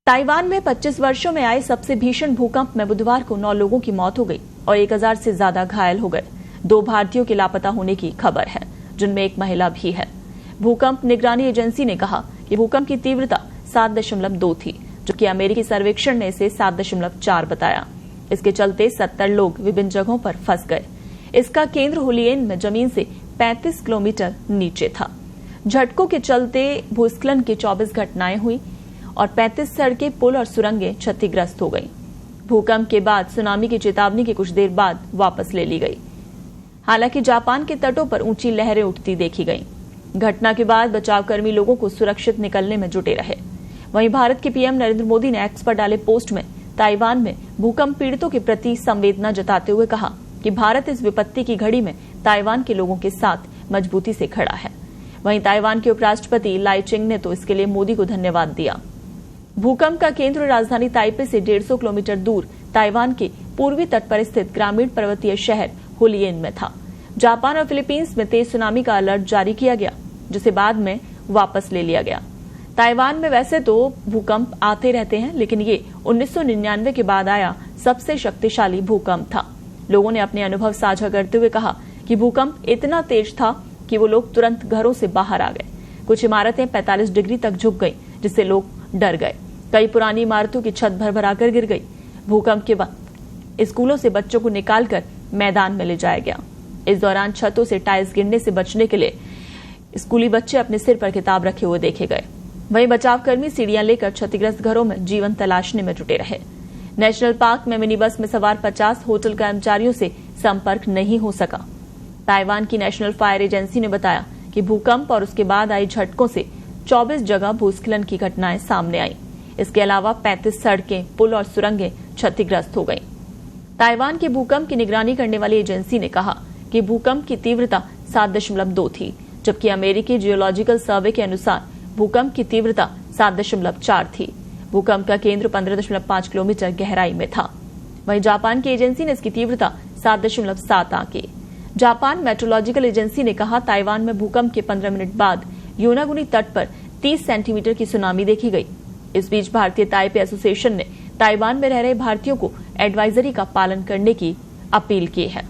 Taiwan में 25 वर्षों में आए सबसे भीषण भूकंप में बुधवार को 9 लोगों की मौत हो गई और 1000 से ज्यादा घायल हो गए। 2 भारतीयों के लापता होने की खबर है, जिनमें एक महिला भी है। भूकंप निगरानी एजेंसी ने कहा कि भूकंप की तीव्रता 7.2 थी, जबकि अमेरिकी सर्वेक्षण ने इसे 7.4 बताया। इसके चलते 70 लोग विभिन्न जगहों पर फंस गए। इसका केंद्र हुलियन में जमीन से 35 किलोमीटर नीचे था। झटकों के चलते भूस्खलन की 24 घटनाएं हुई और 35 सड़कें, पुल और सुरंगें क्षतिग्रस्त हो गईं। भूकंप के बाद सुनामी की चेतावनी के कुछ देर बाद वापस ले ली गई। हालांकि जापान के तटों पर ऊंची लहरें उठती देखी गईं। घटना के बाद बचावकर्मी लोगों को सुरक्षित निकलने में जुटे रहे। वहीं भारत के पीएम नरेंद्र मोदी ने एक्स पर डाले पोस्ट में ताइवान में भूकंप पीड़ितों के प्रति संवेदना जताते हुए कहा कि भारत इस विपत्ति की घड़ी में ताइवान के लोगों के साथ मजबूती से खड़ा है। वहीं ताइवान के उपराष्ट्रपति लाई चिंग ने तो इसके लिए मोदी को धन्यवाद दिया। भूकंप का केंद्र राजधानी ताइपे से 150 किलोमीटर दूर ताइवान के पूर्वी तट पर स्थित ग्रामीण पर्वतीय शहर हुलियन में था। जापान और फिलीपींस में तेज सुनामी का अलर्ट जारी किया गया, जिसे बाद में वापस ले लिया गया। ताइवान में वैसे तो भूकंप आते रहते हैं, लेकिन ये 1999 के बाद आया सबसे शक्तिशाली भूकंप था। लोगों ने अपने अनुभव साझा करते हुए कहा कि भूकंप इतना तेज था कि वो लोग तुरंत घरों से बाहर आ गए। कुछ इमारतें 45 डिग्री तक झुक गईं, जिससे लोग डर गए। कई पुरानी इमारतों की छत भरभराकर गिर गई। भूकंप के बाद स्कूलों से बच्चों को निकालकर मैदान में ले जाया गया। इस दौरान छतों से टाइल्स गिरने से बचने के लिए स्कूली बच्चे अपने सिर पर किताब रखे हुए देखे गए। वहीं बचावकर्मी सीढ़ियां लेकर क्षतिग्रस्त घरों में जीवन तलाशने में जुटे रहे। नेशनल पार्क में मिनी बस में सवार 50 होटल कर्मचारियों से संपर्क नहीं हो सका। ताइवान की नेशनल फायर एजेंसी ने बताया कि भूकंप और उसके बाद आई झटकों से 24 जगह भूस्खलन की घटनाएं सामने आई। इसके अलावा 35 सड़कें, पुल और सुरंगें क्षतिग्रस्त हो गईं। ताइवान के भूकंप की निगरानी करने वाली एजेंसी ने कहा कि भूकंप की तीव्रता 7.2 थी, जबकि अमेरिकी जियोलॉजिकल सर्वे के अनुसार भूकंप की तीव्रता 7.4 थी। भूकंप का केंद्र 15.5 किलोमीटर गहराई में था। वहीं जापान की एजेंसी ने इसकी तीव्रता 7.7 आंकी। जापान मेट्रोलॉजिकल एजेंसी ने कहा ताइवान में भूकंप के 15 मिनट बाद योनागुनी तट पर 30 सेंटीमीटर की सुनामी देखी गई। इस बीच भारतीय ताइपे एसोसिएशन ने ताइवान में रह रहे भारतीयों को एडवाइजरी का पालन करने की अपील की है।